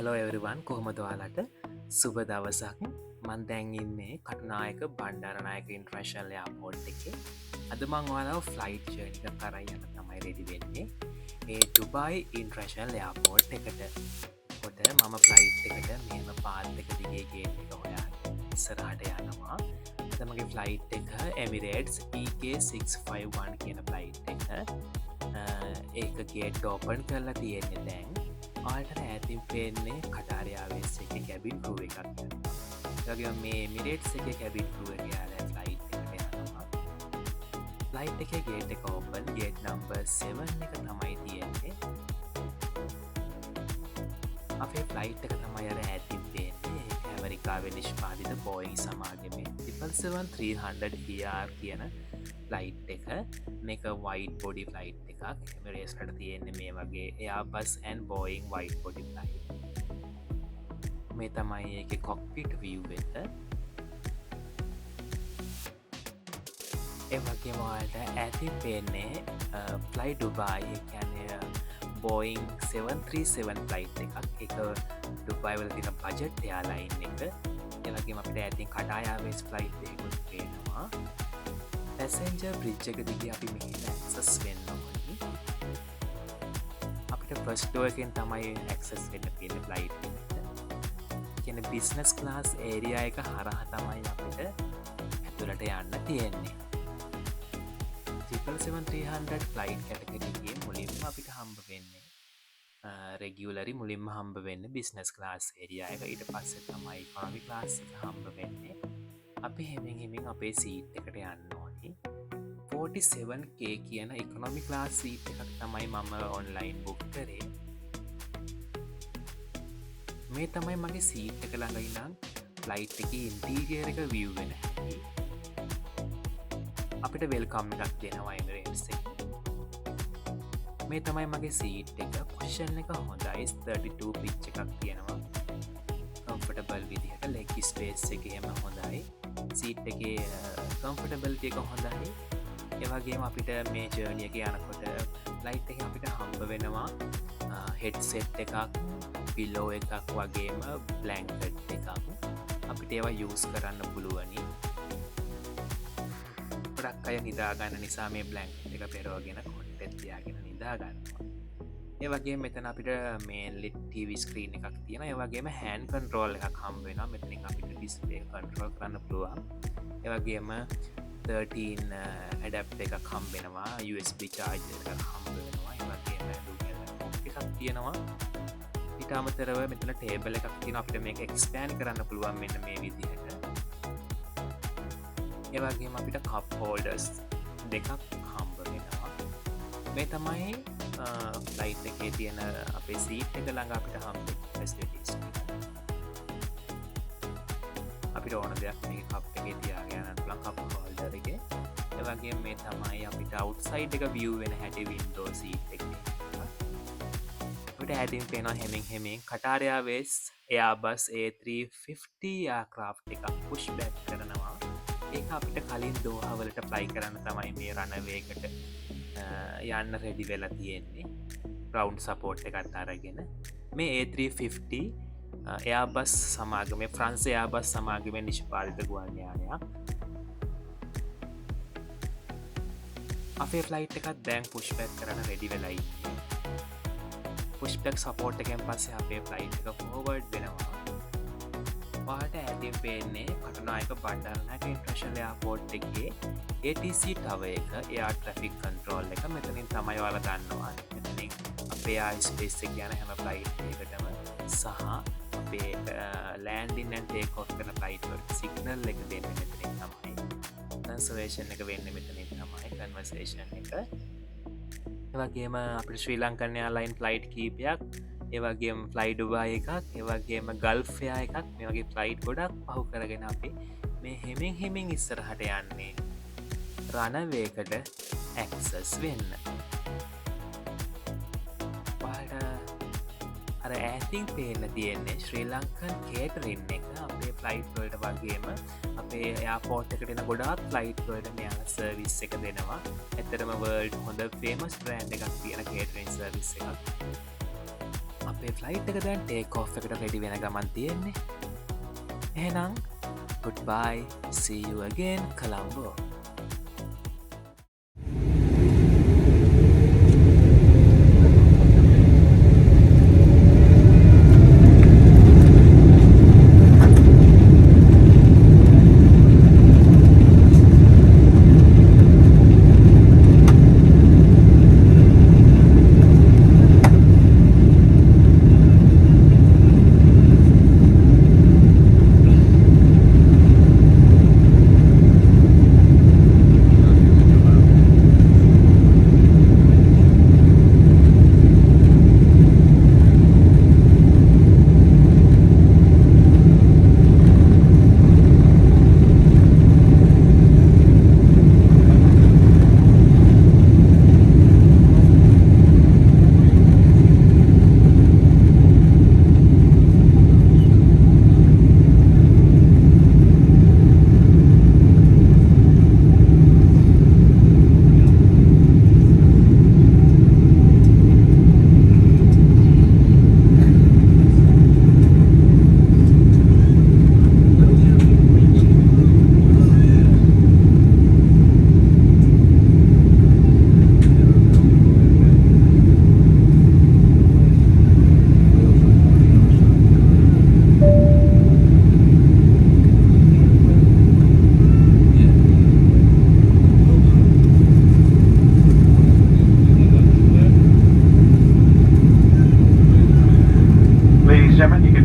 Hello everyone කොහොමද ඔයාලට සුබ දවසක් මන් දැන් ඉන්නේ කටුනායක බණ්ඩාරනායක ඉන්ට්‍රේශන්ල යාපෝට් එක අද මං ඔයාලාව ෆ්ලයිට් ජර්නික කරයි යන තමයි රෙඩි වෙන්නේ ඒ ඩුබයි ඉන්ට්‍රේශන්ල යාපෝට් එකට කොට මම ෆ්ලයිට් එකට මෙම පාත් එක දිගේ ගේට එක හොයා ඉස්සරහට යනවා තමගේ ෆ්ලයිට් එක එමිරේට්ස් EK651 කියන ෆ්ලයිට් එක ඒක ගේට ඕපන් කරලා තියෙන්නේ දැන් ආට ඇතින් පේන්නේ කටාරයාාවස් එක කැබින් රුව එකක් යගේ මේ මිරේට් එක කැබින් රුව යාල ෆ්ලයිට් යනවා ලයිට් එක ගේට එක ඕපන් ගේට් නම්බර් 7 එක තමයි තියෙන්නේ අපේ ෆ්ලයිට් එක තමයි අර ඇතින් පේන්නේ ඇමරිකාවෙ නිෂ්පාතිත බෝයින් සමාගමේ 777-300 කියන ෆ්ලයිට් එක මේක වයිට් බොඩි ෆ්ලයිට් එකක් එමරේස්ට තියෙන්නේ මේ වගේ Airbus and Boeing wide body flight මේ තමයි එක කොක්පිට විව් එක එවගේ මවාට ඇති පේන්නේ ෆ්ලයි ඩුබායි කැනය බෝයින් 737 ෆ්ලයිට් එකක් එක ඩුබයිවල තින බජට් යාලයින් එක එවගේ අපට ඇතින් කටායාවස් ෆ්ලයිට් එකකුත් පේනවා පැසෙන්ජ බ්‍රිච්ච එක දිග අපි මෙහිට ඇක්සස් වෙන්න ඕනි අපිට ෆස්ටෝයකෙන් තමයි ඇක්සස් වෙන්න තියෙන ෆ්ලයිට් කියන බිස්නස් ක්ලාස් ඒරිය එක හරහ තමයි අපිට ඇතුළට යන්න තියෙන්නේ 777-300 ෆ්ලයිට් කැටගරිගේ මුලින්ම අපිට හම්බ වෙන්නේ රෙගියලරි මුලින්ම හම්බ වෙන්න බිස්නස් ක්ලාස් ඒරිය එක ඊට පස්සේ තමයි කොනමි ක්ලාස් එක හම්බ වෙන්නේ අපි හෙමින් අපේ සීට් එකට යන්න ඕනි 47K කියන ඉකොනොමි ක්ලාස් සීට් එකක් තමයි මම ඔන්ලයින් බුක් කරේ මේ තමයි මගේ සීට් එක ළඟ ඉඳන් ෆ්ලයිට් එක ඉන්ටීරියර් එක විව් වෙන හැටි අපිට වෙල්කම් එකක් දෙනවා එමිරේට්ස් එකේ මේ තමයි මගේ සීට් එක පොසිෂන් එක හොඳයි 32 පිච් එකක් තියෙනවා කම්ෆර්ටබල් විදිහට ලෙග් ස්පේස් එක එහෙම හොඳයි සීට් එකේ කම්ෆර්ටබල්ටි එක හොඳයි ඒවගේම අපිට මේ ජර්නිය එක යනකොට ලයිට් එක අපිට හම්බ වෙනවා හෙඩ් සෙට් එකක් පිලෝ එකක් වගේම බ්ලැන්කට් එකක් අපිට ඒවා යූස් කරන්න පුළුවනි ගොඩක් අය නිදාගන්න නිසා මේ බ්ලැන්කට් එක පෙරෝගෙන කොට්ටෙත් තියාගෙන නිදාගන්නවා ඒවගේ මෙතන අපිට මේන්ලි ටව ස්ක්‍රීන් එකක් තියෙන ඒවගේම හැන් කන්ට්‍රෝල් එකක් හම් වෙන මෙතනින් අපිට ඩිස්පලේ කන්ට්‍රෝල් කරන්න පුළුවන් ඒවගේම 13 ඇඩප් එකක් හම්බෙනවා USB චාර්ජ එකක් හම්බ වෙනවා ඒවගේම එකක් තියෙනවා ඊට අමතරව මෙතන ටේබල් එකක් තියෙන අපිට මේක එක්ස්පෑන්ඩ් කරන්න පුළුවන් මෙන්න මේ විදිහට ඒවගේම අපිට කප් හෝල්ඩර්ස් දෙකක් හම්බ වෙනවා මේ තමයි ෆ්ලයිට් එකේ තියෙන අපේ සීට් එක ළඟ අපිට හම්බ ෆැසිලිටිස් අපිට ඕන දෙයක් මේ කප් එකේ තියාගෙන යන්න පුළුවන් කප් හෝල්ඩර් එකේ ඒ වගේම මේ තමයි අපිට අවුට්සයිඩ් එක view වෙන හැටි වින්ඩෝ සීට් එකේ අපිට හැදින් පේනවා හෙමින් කටාර් එයාර්වේස් එයාබස් A350 එයාක්‍රාෆ්ට් එකක් පුෂ් බැක් කරනවා ඒක අපිට කලින් දෝහා වලට ෆ්ලයි කරන්න තමයි මේ රනවේ එකට යන්න රෙඩි වෙලා තියෙන්නේ රවුන්් සපෝට් එකත් අරගෙන මේ A350 එයාබස් සමාගම ෆ්‍රන්ස එයාබස් සමාගම නිෂ්පාලිත ගුවන්යානයක් අපේ ෆ්ලයිට් එකත් දැන් පුෂ්පැක් කරන රෙඩි වෙලයි පුෂ්පෙක් සපෝට් එකෙන් පස්සේ අපේ ෆ්ලයිට් එක ෆෝවර්ඩ් වෙනවා පාට ඇතින් පේන්නේ කටුනායක බණ්ඩාරනායක ඉන්ටර්නැෂනල් එයාපෝට් එකේ ATC ටව එක එයා ට්‍රැෆික් කන්ට්‍රෝල් එක මෙතනින් තමයි ඔයාලා දන්නවා මෙතනින් අපේ ස්පේස් එක යන හැම ෆ්ලයිට් එකකටම සහ අපේ ලෑන්ඩින් ඇන්ඩ් ටේක් ඔෆ් කරන ෆ්ලයිට් වලට සිග්නල් එක දෙන්නේ මෙතනින් තමයි කන්සර්වේෂන් එක වෙන්නේ මෙතනින් තමයි කන්වර්සේෂන් එක ඒ වගේම අපිට ශ්‍රී ලංකන් එයාර්ලයින් ෆ්ලයිට් කීපයක් ඒවගේම ෆ්ලයි ඩුබායි එකක් ඒවගේම ගල්ෆයා එකක් මේ වගේ ෆ්ලයිට් ගොඩක් පහු කරගෙන අපි මේ හෙමින් ඉස්සරහට යන්නේ රණවේකට ඇක්සස් වෙන්න පාට අර ඇතින් පේන්න තියෙන්නේ ශ්‍රී ලංකන් කේටරින් එක අපේ ෆ්ලයිට් වලට වගේම අපේ එයාපෝට් එකටන ගොඩාක් ෆ්ලයිට් වලට මෙයාල සර්විස් එක දෙනවා ඇතරම වර්ල්ඩ් හොඳ ෆේමස් බ්‍රෑන්ඩ් එකක් තියෙන කේටරින් සර්විස් එකක් අපේ ෆ්ලයිට් එක දැන් ටේක් ඔෆ් එකට රෙඩි වෙන ගමන් තියෙන්නේ. එහෙනම් goodbye, see you again Colombo.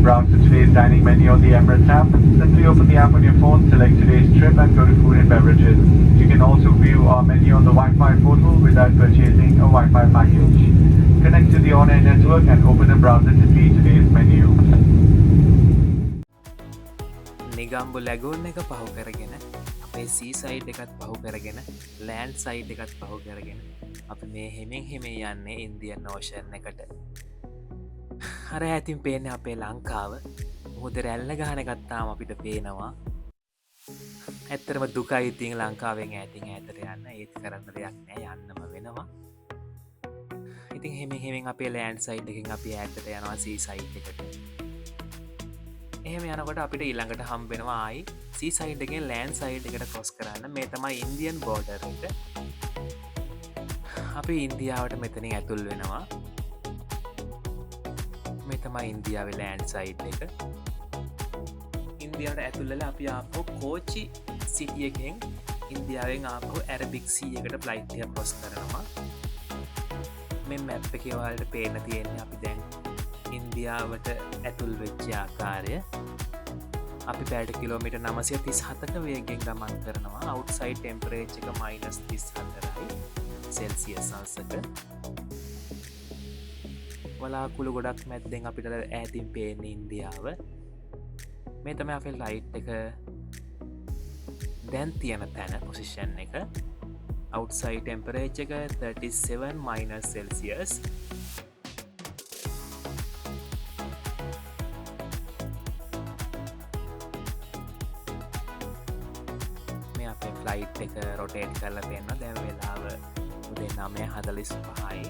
Browse the today's dining menu on the Emirates app. Simply open the app on your phone, select today's trip and go to food and beverages. You can also view our menu on the Wi-Fi portal without purchasing a Wi-Fi package. Connect to the on-air network and open the browser to see today's menu. නිගම්බු ලැගුන් එක පහු කරගෙන අපේ සී side එකත් පහු කරගෙන land side එකත් පහු කරගෙන අපි මේ හෙමෙන් හෙමේ යන්නේ ඉන්දියන් ඕෂන් එකට. හර ඇතින් පේන අපේ ලංකාව මුහුද රැල්ල ගහන ගත්තාම අපිට පේනවා. ඇත්තරම දුකයි ඉතින් ලංකාවෙන් ඇතින් ඇතර යන්න ඒත් කරන්න දෙයක් නෑ යන්නම වෙනවා. ඉතින් හෙමෙන් අපේ ලෑන්ඩ් සයිඩ් එකෙන් අපි ඇතට යනවා සී සයිඩ් එකට. එහෙම යනකොට අපිට ඊළඟට හම්බෙනවා ආයි සී සයිඩ් එකෙන් ලෑන්ඩ් සයිඩ් එකට ක්‍රොස් කරන්න. මේ තමයි ඉන්දියන් බෝඩර් එක. අපි ඉන්දියාවට මෙතනින් ඇතුල් වෙනවා. මේ තමයි ඉන්දියාවේ ලෑන්ඩ් සයිඩ් එක. ඉන්දියාවට ඇතුල්ලල අපි ආපහු කෝචි සිටිය එකෙන් ඉන්දියාවෙන් ආපහු ඇරබික් සී එකට ෆ්ලයිට් එක ක්‍රොස් කරනවා. මේ මැප් එකේ ඔයාලට පේන්න තියෙන්නේ අපි දැන් ඉන්දියාවට ඇතුල් වෙච්ච ආකාරය. අපි පැයට කිලෝමීටර් 937ක වේගෙන් ගමන් කරනවා. අවුට්සයිඩ් ටෙම්පරේචර් එක -34යි සෙල්සියස් අංශක. වලාකුළු ගොඩක් මැද්දෙන් අපිට ඈතින් පේන්නේ ඉන්දියාව. මේ තමයි අපේ ලයිට් එක දැන් තියෙන තැන පොසිෂන් එක. අවුට්සයිඩ් ටෙම්පරේචර් එක 37 සෙල්සියස්. ෆ්ලයිට් එක රොටේට් කරලා දෙන්න. දැන් වෙලාව උදේ 9:45යි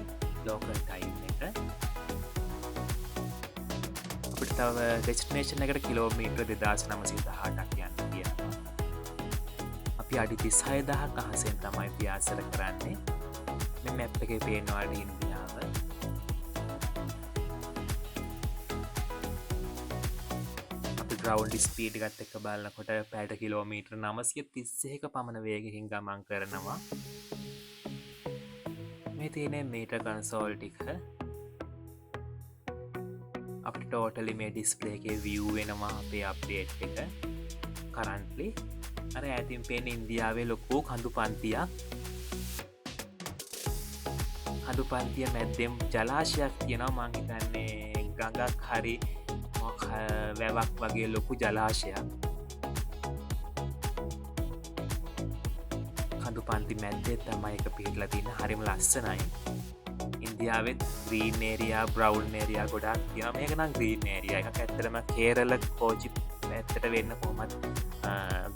ලෝකල් ටයිම් එක. අපිට තව ඩෙස්ටිනේෂන් එකට කිලෝමීටර් 2918ක් යන්න තියෙනවා. අපි අඩි 36000ක් අහසෙන් තමයි පියාසර කරන්නේ. මේ මැප් එකේ පේනවා ඉන්දියාව. ග්‍රවන්් ස්පීඩ් ගත් එක බලන්නකොට පැට කිලෝමීටර් 931ක පමණ වේගකින් ගමන් කරනවා. මේ තියෙන මීට කන්සෝල් ටික අප ටෝටලි මේ ඩිස්පලේ එකේ විය් වෙනවා අපේ අප්ඩේට් එක. කරන්ටලි අර ඇතින් පේන ඉන්දියාවේ ලොකෝ කඳු පන්තියක්. කඳු පන්තිය මැද්දෙම් ජලාශයක් තියෙනවා. මං හිතන්නේ ගඟක් හරි වැවක් වගේ ලොකු ජලාශයක්. කඳු පන්ති මැද්දේ තමයි එක පිහිටලා තියෙන. හරිම ලස්සනයි. ඉන්දියාවෙත් ග්‍රීන් ඒරියා බ්‍රවුන් ඒරියා ගොඩක් තියෙනවා. මේක නම් ග්‍රීන් ඒරියා එකක්. ඇත්තටම කේරළ කෝචි පැත්තට වෙන්න කොහොමත්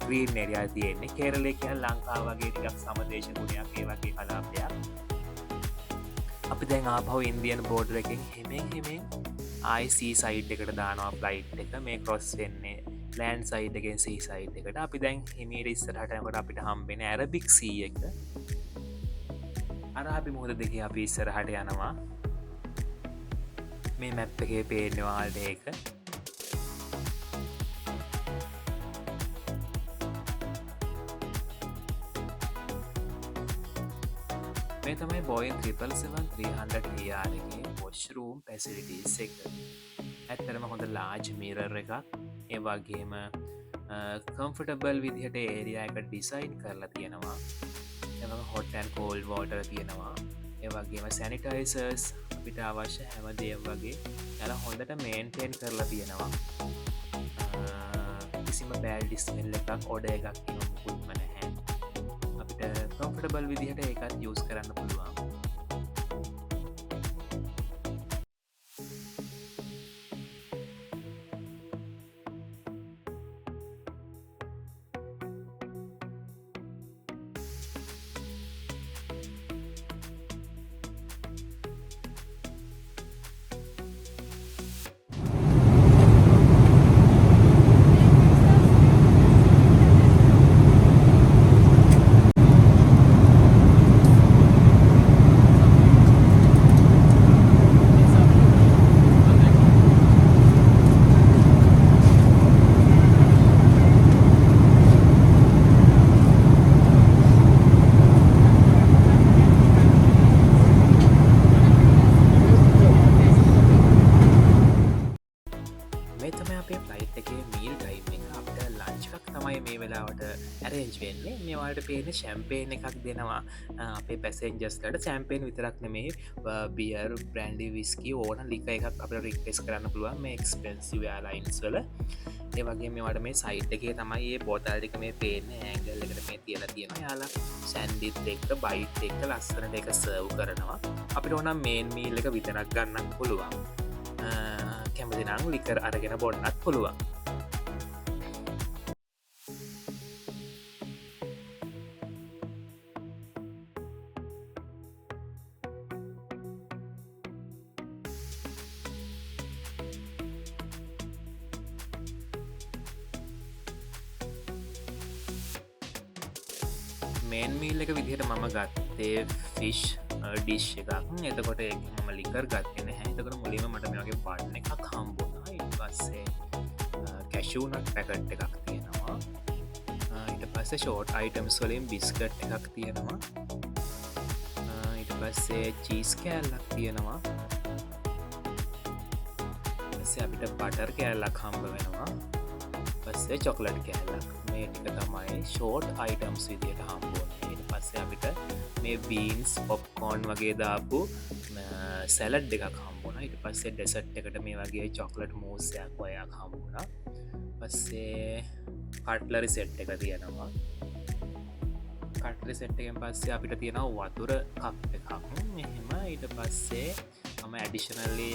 ග්‍රීන් ඒරියා තියෙන්නේ. කේරළේ කියන්නේ ලංකාව වගේ ටිකක් සමදේශ ගුණයක් ඒ වගේ කලාපයක්. අපි දැන් ආපහු ඉන්දියන් බෝඩර් එකෙන් හෙමෙන් ආයිසී සයිඩ් එකට දානවා ෆ්ලයිට් එක මේ කොස් වෙන්නේ ලෑන් සයිඩ් එකෙන් සී සයිඩ් එකට අපි දැන් හිමීට ඉස්සරහටකට අපිට හම්බෙන ඇරබික් සී එක අරාබි මුහද දෙක අපි ඉස්සරහට යනවා මේ මැප් එකේ පේනවාල්ට ඒක මේ තමයි බෝයින් 777-300 පොස්රූම් පැසිලිටස් එක ඇත්තරම හොඳ ලාජ් මීරර් එකක් ඒවාගේම කම්ෆටබල් විදිහට ඒරයා එක ඩිසයින් කරලා තියෙනවා හොටන් කෝල් වෝටර් තියෙනවා ඒවගේම සැනිටයිසර්ස් අපිට අවශ්‍ය හැමදේ වගේ යල හොඳට මේන්ටේන් කරලා තියෙනවා කිසිම බෑල් ඩිස්මෙල් එකක් ඔඩ එකක් මුකුත්ම නැහැ අපිට කම්ෆටබල් විදිහට ඒකත් යස් කරන්න පුළුවන් ඇරෙන්ජ් වෙන්නේ මේවාට පේන ශැම්පේන එකක් දෙනවා අපේ පැසෙන්ජස්ලට සැම්පේන් විතරක් නෙමේ බියර් බ්‍රන්ඩි විස්කි ඕන ලික එකක් අප රික්ටෙස් කරන්න පුළුවන් මේ එක්ස්පෙන්සිව ලයින්ස් වල ඒවගේ මේවට මේ සයිට් එකේ තමයි ඒ බෝතල්ටික මේ පේන ඇංගල් එකට මේ තියලා තියෙන යාලා සැන්ඩිත් එක්ක බයිට් එක්ක ලස්සනට එක සර්ව් කරනවා අපිට ඕනම් මේන් මීල් එක විතරක් ගන්නක් පුළුවන් කැමතිනම් ලිකර් අරගෙන බොන්නත් පුළුවන් මේන් මීල් එක විදිහට මම ගත්තේ ෆිෂ් ඩිශ් එකක් එතකොට මම ලිකර් ගත්තන හැතකට මුලිම මට මේගේ පාටන එකක් හම්බුණා ඉට පස්සේ කැෂූනක් පැකට් එකක් තියෙනවා ඉට පස්සේ ෂෝට් අයිටම්ස් වලින් බිස්කට් එකක් තියෙනවා ඉට පස්සේ චීස් කෑල්ලක් තියෙනවා පස්සේ අපිට බටර් කෑල්ලක් හම්බ වෙනවා පස්සේ චොකලට් කෑල්ලක් මේ ටික තමයි ෂෝට් අයිටම්ස් විදියට හම්බුවන පස්සේ අපිට මේ බීන්ස් පොප්කෝන් වගේ දාපු සැලඩ් එකක් හම්බුණ ඉට පස්සේ ඩෙසට් එකට මේ වගේ චොකලට් මූසයක් ඔයක් හම්බුණ පස්සේ කට්ලරි සෙට් එක තියෙනවා කට්ලි සෙට්ටකෙන් පස්සේ අපිට තියෙනවා වතුර කප් එකක් මෙහෙම ඊට පස්සේ මම ඇඩිෂනල්ලි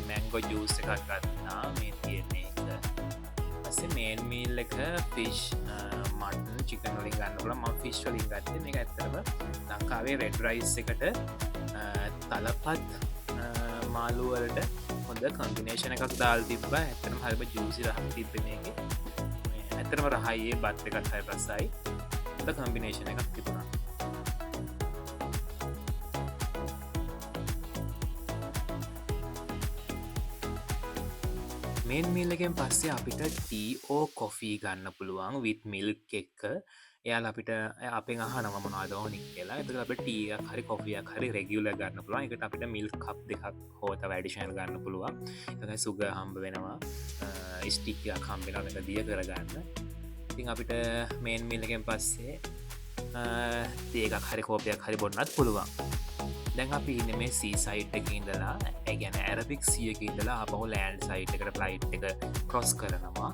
මැංගෝ ජූස් එකක් ගත්තා මේ තියෙන්නේ පස්සේ මේන් මීල් එක ෆිෂ් මටන් චිකන් වලින් ගන්නකොට මම ෆිෂ් වලින් ගත්තේ මේක ඇත්තටම ලංකාවේ රෙඩ් රයිස් එකට තලපත් මාළු වලට හොඳ කම්බිනේෂන් එකක් දාලා තිබ්බා ඇත්තටම හරිම ජූසි රහක් තිබ්බේ මේකේ ඇත්තටම රහයි ඒ බත් එකත් හරි රසයි හොඳ කම්බිනේෂන් එකක් තිබුණා මේන් මීල් එකෙන් පස්සේ අපිට ටීෝ කොෆී ගන්න පුළුවන් විත් මිල්ක් එක්ක එයාල අපිට අපෙන් අහනම මොනාද ඕනි කියලා එතක අප ටියක් හරි කොෆියක් හරි රෙගියුල ගන්න පුළුවන් එකට අපිට මිල් කප් දෙකක් හෝත වැඩිශනල් ගන්න පුළුවන් එතක සුග හම්බ වෙනවා ස්ටික්යක් හම්බෙන එක දිය කරගන්න ඉතින් අපිට මේන් මිල් එකෙන් පස්සේ දේකක් හරි කෝපයක් හරි බොන්නත් පුළුවන් දැන් අපි ඉන්න මේ සී සයිට් එක ඉඳලා ඇගැන ඇරබික් සියක ඉඳලා අපහු ලෑන්ඩ් සයිට් එකට ෆ්ලයිට් එක ක්‍රොස් කරනවා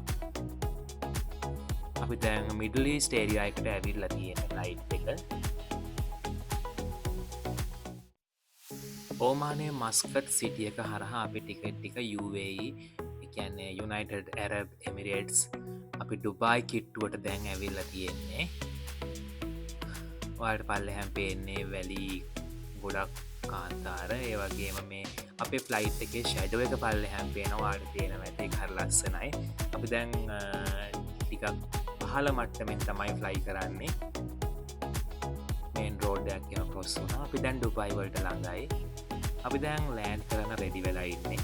අපි දැන් මිඩලි ස්ටේරියා එකට ඇවිල්ලා තියෙන ලයිට් එක ඕමානය මස්කට් සිටිය එක හරහා අපි ටිකට් ටික UAE එකන්නේ යුනයිටඩ් ඇරබ් එමිරේට්ස් අපි ඩුබායි කිට්ටුවට දැන් ඇවිල්ලා තියෙන්නේ වාට පල්ලෙහැම් පේන්නේ වැලි ගොඩක් කාන්තාර ඒ වගේම මේ අපේ ෆ්ලයිට් එකේ ෂැඩෝ එක පල්ල හැම් පේනවාට තියෙන ඇතේ හර ලස්සනයි අපි දැන් ටිකක් පහල මට්ටමෙන් තමයි ෆ්ලයි කරන්නේ මේන් රෝඩ්ඩයක් කියන කොස් වුණ අපි දැන් ඩුබයිවලට ළඟයි අපි දැන් ලෑන්් කරන රෙඩි වෙලා ඉන්නේ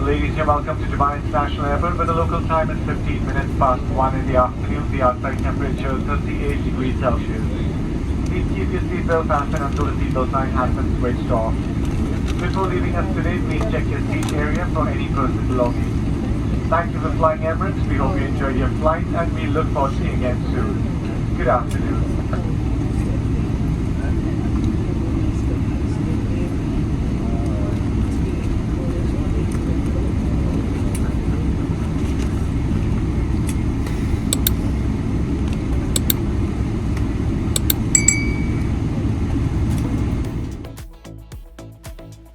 Ladies, you're welcome to Dubai International Airport, where the local time is 15 minutes past 1 in the afternoon. The outside temperature is 38 degrees Celsius. Please keep your seatbelt fastened until the seatbelt sign has been switched off. Before leaving us today, please check your seat area for any personal belongings. Thank you for flying Emirates. We hope you enjoyed your flight and we look forward to seeing you again soon. Good afternoon.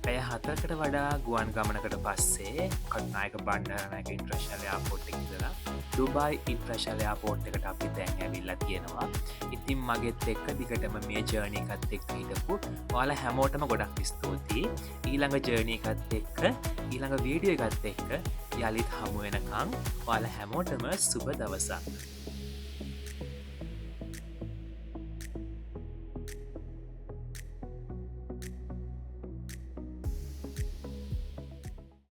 පැය 4කට වඩා ගුවන් ගමනකට පස්සේ Katunayake Bandaranaike international airport එකේ ඉඳලා Dubai international airport එකට අපි දැන් ඇවිල්ලා තියෙනවා. ඉතින් මගෙත් එක්ක දිගටම මේ ජර්නි එකත් එක්ක හිටපු ඔයාලා හැමෝටම ගොඩක් ස්තුතියි. ඊළඟ ජර්නි එකත් එක්ක ඊළඟ වීඩියෝ එකත් එක්ක යලිත් හමු වෙනකන් ඔයාලා හැමෝටම සුබ දවසක්.